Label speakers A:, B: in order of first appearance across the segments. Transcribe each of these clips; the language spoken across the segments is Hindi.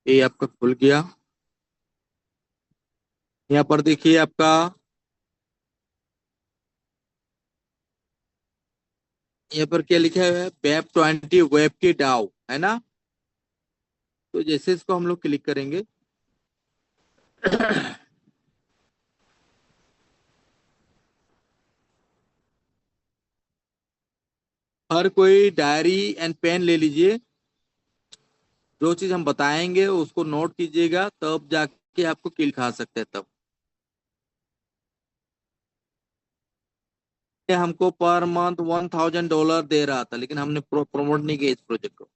A: ये आपका खुल गया। यहाँ पर देखिए आपका, यहाँ पर क्या लिखा है, वेब 20 वेब की डाउ, है ना। तो जैसे इसको हम लोग क्लिक करेंगे, हर कोई डायरी एंड पेन ले लीजिए। जो चीज हम बताएंगे उसको नोट कीजिएगा, तब जाके आपको किल खा सकते हैं तब। ये हमको पर मंथ $1000 दे रहा था, लेकिन हमने प्रमोट नहीं किया इस प्रोजेक्ट को।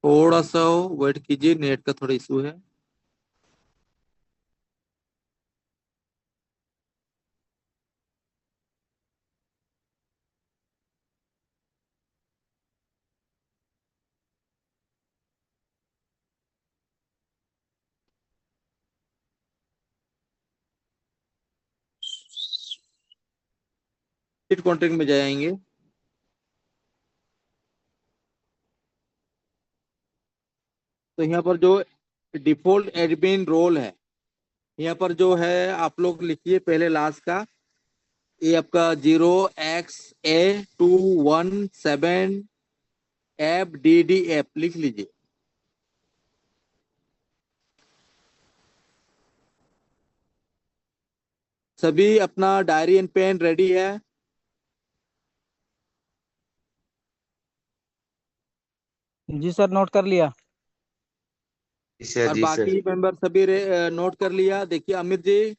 A: थोड़ा सा वेट कीजिए, नेट का थोड़ा इशू है। फिर कॉन्टेक्ट में जाएंगे। तो यहाँ पर जो डिफॉल्ट एडमिन रोल है, यहाँ पर जो है आप लोग लिखिए पहले लास्ट का। ये आपका 0XA217 FDDF लिख लीजिए। सभी अपना डायरी एंड पेन रेडी है।
B: जी सर, नोट कर लिया।
C: जी सर,
A: और
C: जी सर।
A: बाकी मेंबर सभी नोट कर लिया। देखिए अमित जी,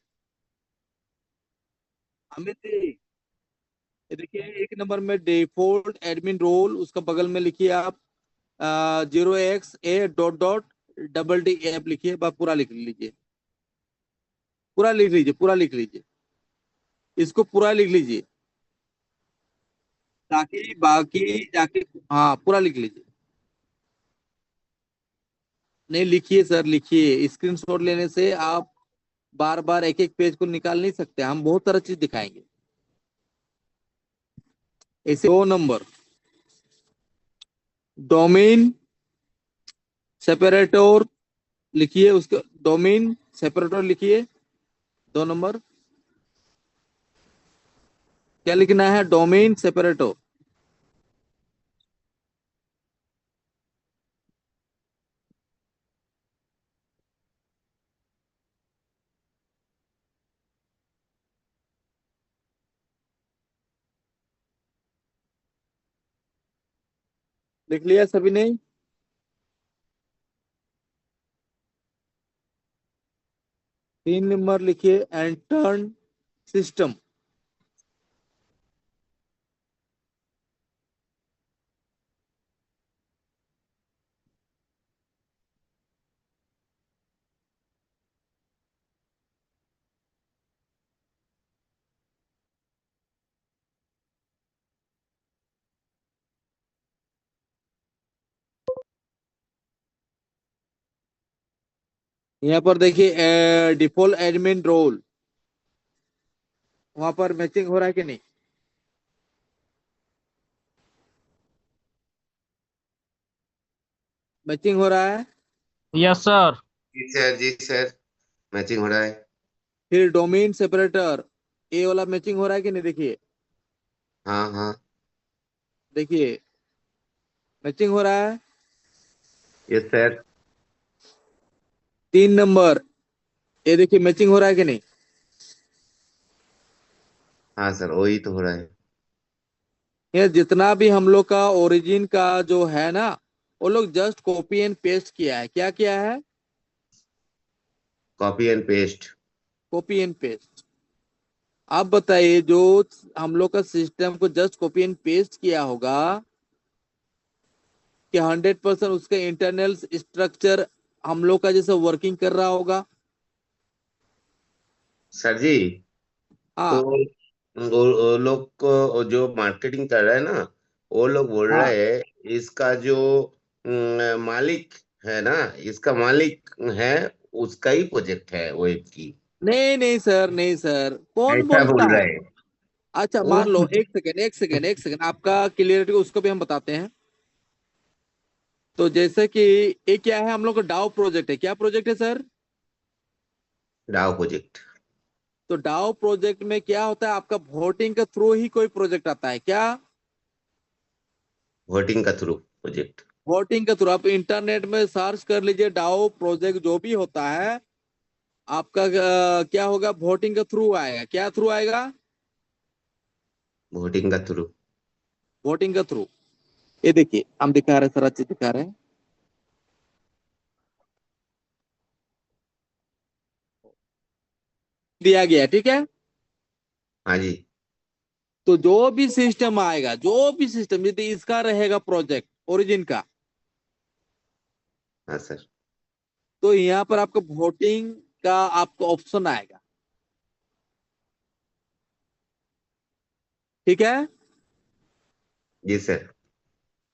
A: अमित जी, ये देखिए एक नंबर में डिफॉल्ट एडमिन रोल, उसका बगल में लिखिए आप 0XA.DDF लिखिए, बस पूरा लिख लीजिए। पूरा लिख लीजिए, पूरा लिख लीजिए, इसको पूरा लिख लीजिए, ताकि बाकी जाके, हाँ पूरा लिख लीजिए। नहीं लिखिए सर, लिखिए। स्क्रीनशॉट लेने से आप बार बार एक एक पेज को निकाल नहीं सकते, हम बहुत सारा चीज दिखाएंगे। ऐसे 2 नंबर, डोमेन सेपरेटर लिखिए, उसका डोमेन सेपरेटर लिखिए। 2 नंबर, क्या लिखना है, डोमेन सेपरेटर। लिख लिया सभी ने। 3 नंबर लिखिए, एंटर्न सिस्टम। यहाँ पर देखिए डिफॉल्ट एडमिन रोल, वहां पर मैचिंग हो रहा है कि नहीं। मैचिंग हो रहा है।
B: Yes sir.
C: जी सर, जी सर। मैचिंग हो रहा है।
A: फिर डोमेन सेपरेटर, ए वाला मैचिंग हो रहा है कि नहीं, देखिए।
C: हाँ हाँ।
A: देखिए मैचिंग हो रहा है।
C: Yes sir.
A: 3 नंबर, ये देखिए मैचिंग हो रहा है कि नहीं।
C: हाँ सर, वही तो हो रहा है।
A: ये जितना भी हम लोग का ओरिजिन का जो है ना, वो लोग जस्ट कॉपी एंड पेस्ट किया है। क्या किया है,
C: copy and paste.
A: Copy and paste. आप बताइए, जो हम लोग का सिस्टम को जस्ट कॉपी एंड पेस्ट किया होगा, कि 100% उसका इंटरनल स्ट्रक्चर हम लोग का जैसे वर्किंग कर रहा होगा।
C: सर जी, तो
A: हाँ
C: वो लोग को जो मार्केटिंग कर रहा है ना, वो लोग बोल
A: हाँ।
C: रहे हैं इसका जो मालिक है ना, इसका मालिक है, उसका ही प्रोजेक्ट है वेब की।
A: नहीं नहीं सर, नहीं सर, कौन
C: ऐसा
A: बोलता
C: बोल
A: है।
C: रहे हैं।
A: अच्छा
C: वो
A: मान लो, एक सेकेंड आपका क्लियरिटी उसको भी हम बताते हैं। तो जैसे कि ये क्या है, हम लोग का डाउ प्रोजेक्ट है। क्या प्रोजेक्ट है सर?
C: डाउ प्रोजेक्ट।
A: तो डाउ प्रोजेक्ट में क्या होता है, आपका वोटिंग के थ्रू ही कोई प्रोजेक्ट आता है क्या?
C: वोटिंग का थ्रू प्रोजेक्ट।
A: वोटिंग के थ्रू आप इंटरनेट में सर्च कर लीजिए, डाउ प्रोजेक्ट जो भी होता है आपका क्या होगा, वोटिंग के थ्रू आएगा। क्या थ्रू आएगा?
C: वोटिंग का थ्रू।
A: वोटिंग के थ्रू। ये देखिए हम दिखा रहे हैं सर, अच्छे दिखा रहे हैं। दिया गया है, ठीक है।
C: हाँ जी।
A: तो जो भी सिस्टम आएगा, जो भी सिस्टम यदि इसका रहेगा प्रोजेक्ट ओरिजिन का,
C: हाँ सर।
A: तो यहाँ पर आपको वोटिंग का आपको ऑप्शन आएगा, ठीक है।
C: जी सर।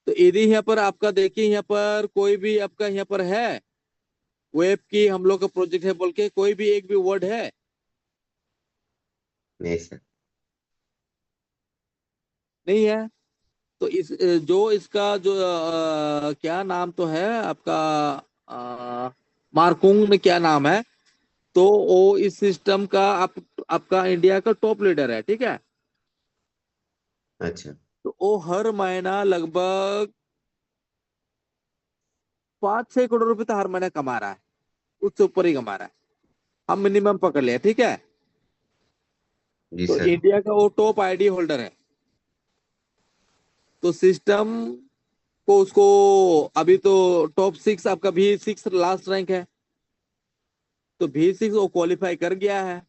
A: तो यदि यहाँ पर आपका देखिए, यहाँ पर कोई भी आपका यहाँ पर है, वेब की हम लोग का प्रोजेक्ट है बोल के कोई भी एक भी वर्ड है?
C: नहीं सर।
A: नहीं है। तो इस जो इसका जो क्या नाम तो है आपका, मार्कुंग में क्या नाम है, तो वो इस सिस्टम का आपका इंडिया का टॉप लीडर है, ठीक है।
C: अच्छा।
A: तो वो हर महीना लगभग 5-6 करोड़ रुपए तो हर महीना कमा रहा है, उससे ऊपर ही कमा रहा है। हम मिनिमम पकड़ लिया, ठीक है।
C: जी
A: तो
C: सर।
A: इंडिया का वो टॉप आईडी होल्डर है। तो सिस्टम को उसको अभी तो टॉप 6 आपका V6 लास्ट रैंक है। तो V6 वो क्वालिफाई कर गया है।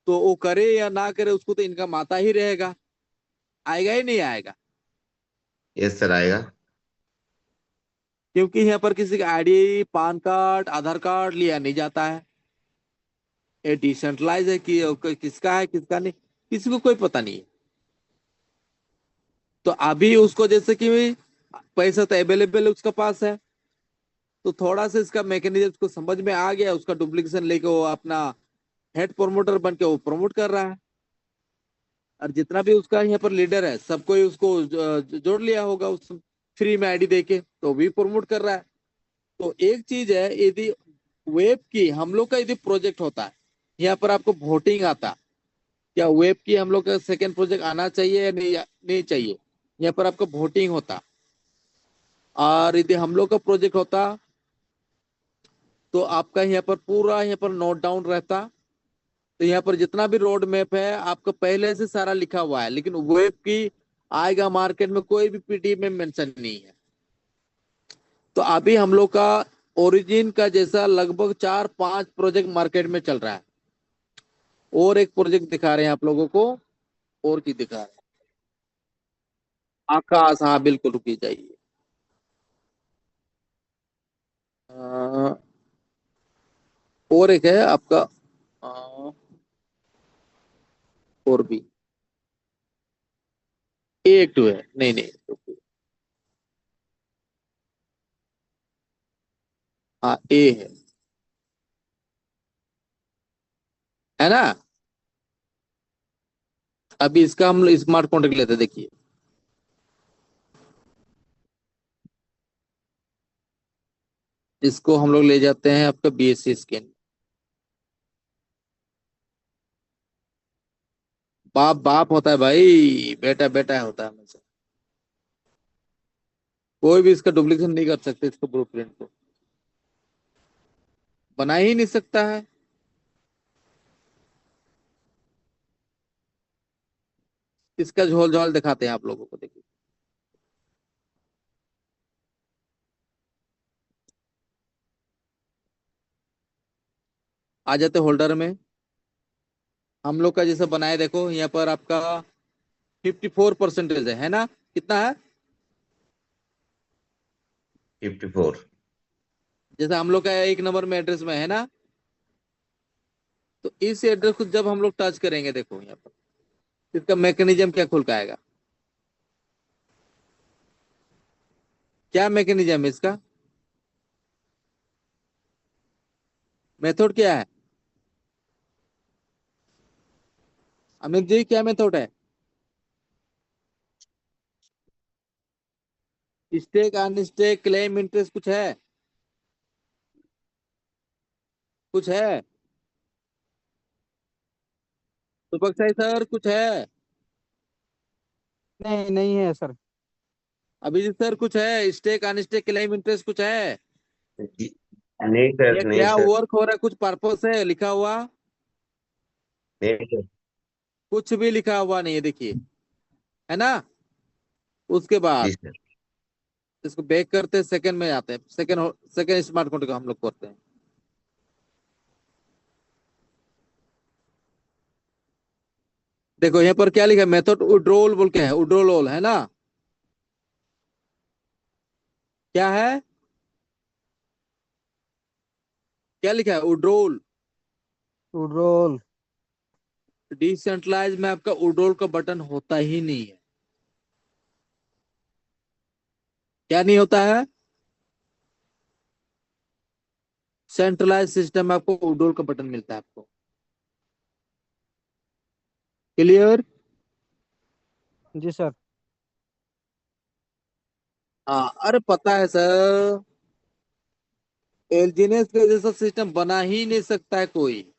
A: तो वो करे या ना करे, उसको तो इनकम आता ही रहेगा। आएगा ही नहीं आएगा?
C: यस सर आएगा।
A: क्योंकि यहाँ पर किसी का आईडी, पान कार्ड, आधार कार्ड लिया नहीं जाता है। ये डिसेंट्रलाइज है कि किसका है किसका नहीं, किसी को कोई पता नहीं है। तो अभी उसको जैसे कि पैसा तो अवेलेबल उसका पास है, तो थोड़ा सा इसका मैकेनिज्म उसको समझ में आ गया, उसका डुप्लीकेशन लेके वो अपना हेड प्रमोटर बन के वो प्रमोट कर रहा है। और जितना भी उसका यहाँ पर लीडर है, सबको ही उसको जोड़ लिया होगा उस फ्री में आईडी देके, तो भी प्रमोट कर रहा है। तो एक चीज है, यदि वेब की हम लोग का यदि प्रोजेक्ट होता है, यहाँ पर आपको वोटिंग आता, क्या वेब की हम लोग का सेकेंड प्रोजेक्ट आना चाहिए या नहीं, नहीं चाहिए? यहाँ पर आपका वोटिंग होता। और यदि हम लोग का प्रोजेक्ट होता, तो आपका यहाँ पर पूरा यहाँ पर नोट डाउन रहता। तो यहाँ पर जितना भी रोड मैप है आपका पहले से सारा लिखा हुआ है, लेकिन वेब की आएगा मार्केट में कोई भी पीडीएफ में मेंशन नहीं है। तो अभी हम लोग का ओरिजिन का जैसा लगभग 4-5 प्रोजेक्ट मार्केट में चल रहा है। और एक प्रोजेक्ट दिखा रहे हैं आप लोगों को, और की दिखा रहे हैं, आकाश, हाँ बिल्कुल, रुकी जाइए। अ, और एक है आपका, अ, और भी एक टू है, नहीं नहीं रुकिए। हाँ ए है ना। अभी इसका हम स्मार्ट कॉन्ट्रैक्ट लेते हैं, देखिए। इसको हम लोग ले जाते हैं आपका बीएससी स्कैन। बाप बाप होता है भाई, बेटा बेटा होता है हमेशा। कोई भी इसका डुप्लीकेशन नहीं कर सकते, इसको ब्लूप्रिंट को बना ही नहीं सकता है। इसका झोल झाल दिखाते हैं आप लोगों को, देखिए। आ जाते होल्डर में, हम लोग का जैसे बनाए, देखो यहाँ पर आपका 54% है ना? कितना है?
C: 54।
A: जैसे हम लोग का एक नंबर में एड्रेस में है ना, तो इस एड्रेस को जब हम लोग टच करेंगे, देखो यहाँ पर इसका मैकेनिज्म क्या खुल के आएगा। क्या मैकेनिज्म है इसका, मेथड क्या है? अमित जी क्या मेथड है? स्टेक अनस्टेक क्लेम इंटरेस्ट कुछ है? कुछ है? सुपक साई सर कुछ है?
B: नहीं नहीं है सर।
A: अभिजीत सर कुछ है? स्टेक अनस्टेक क्लेम इंटरेस्ट कुछ है?
C: जी, नहीं सर,
A: ये
C: नहीं
A: क्या
C: सर,
A: वर्क हो रहा है? कुछ पर्पस है लिखा हुआ?
C: नहीं सर।
A: कुछ भी लिखा हुआ नहीं है, देखिए, है ना? उसके
C: जी
A: बाद
C: सर।
A: इसको बैक करते हैं, सेकंड में आते हैं, सेकंड स्मार्ट कॉन्ट्रैक्ट हम लोग करते हैं। देखो यहाँ पर क्या लिखा है, मेथड विड्रॉल बोल के है, विड्रॉल है ना? क्या है? क्या लिखा है? विड्रॉल।
B: रोल।
A: डिसेंट्रलाइज में आपका विड्रॉल का बटन होता ही नहीं है। क्या नहीं होता है? सेंट्रलाइज सिस्टम में आपको विड्रॉल का बटन मिलता है आपको। क्लियर?
B: जी सर।
A: हाँ, अरे पता है सर, एलजीनेस का जैसा सिस्टम बना ही नहीं सकता है कोई।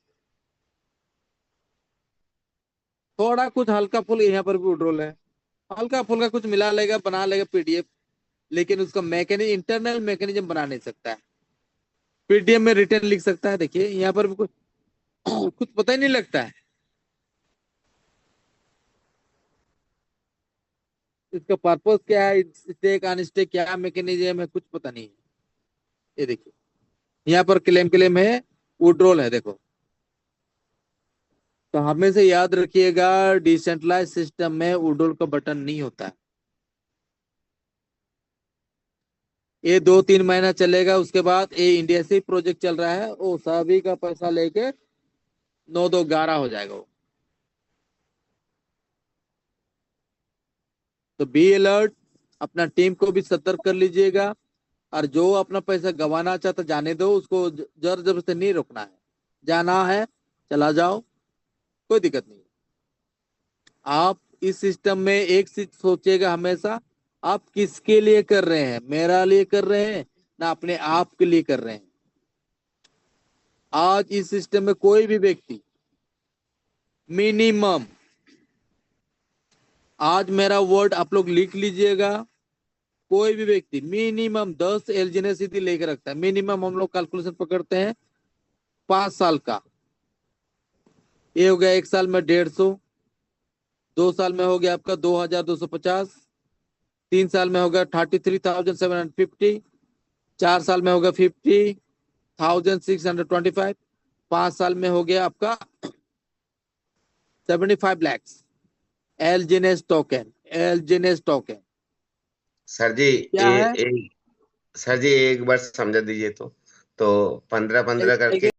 A: थोड़ा कुछ हल्का फुल यहाँ पर भी विड्रॉल है, हल्का फुल्का कुछ मिला लेगा, बना लेगा पीडीएफ, लेकिन उसका मैकेनिज्म, इंटरनल मैकेनिज्म बना नहीं सकता है। पीडीएफ में रिटर्न लिख सकता है, देखिए यहाँ पर भी कुछ कुछ पता ही नहीं लगता है। इसका पर्पस क्या है, स्टेक अनस्टेक क्या मैकेनिज्म है, कुछ पता नहीं है। ये देखिए यहाँ पर क्लेम क्लेम है, विड्रॉल है, देखो। तो हमेशा याद रखिएगा, डिसेंट्रलाइज सिस्टम में विड्रॉल का बटन नहीं होता है। ये 2-3 महीना चलेगा, उसके बाद ये इंडिया से प्रोजेक्ट चल रहा है, वो सभी का पैसा लेके 9-2-11 हो जाएगा वो। तो बी अलर्ट, अपना टीम को भी सतर्क कर लीजिएगा। और जो अपना पैसा गंवाना चाहता जाने दो उसको, जर जबरदस्ती नहीं रोकना है। जाना है चला जाओ, कोई दिक्कत नहीं। आप इस सिस्टम में एक चीज सोचिएगा हमेशा, आप किसके लिए कर रहे हैं? मेरा लिए कर रहे हैं ना अपने आप के लिए कर रहे हैं? आज इस सिस्टम में कोई भी व्यक्ति मिनिमम, आज मेरा वर्ड आप लोग लिख लीजिएगा, कोई भी व्यक्ति मिनिमम 10 एलजीनेसिटी लेकर रखता है। मिनिमम हम लोग कैलकुलेशन पकड़ते हैं 5 साल का। ये हो गया 1 साल में 150, 2 साल में हो गया आपका 2250, 3 साल में होगा 33,750, 4 साल में होगा 50,625, 5 साल में हो गया आपका 75 lakhs एलजीनेस टोकन। एलजीनेस टोकन
C: सर जी,
A: क्या है?
C: सर जी एक बार समझा दीजिए तो 15-15 करके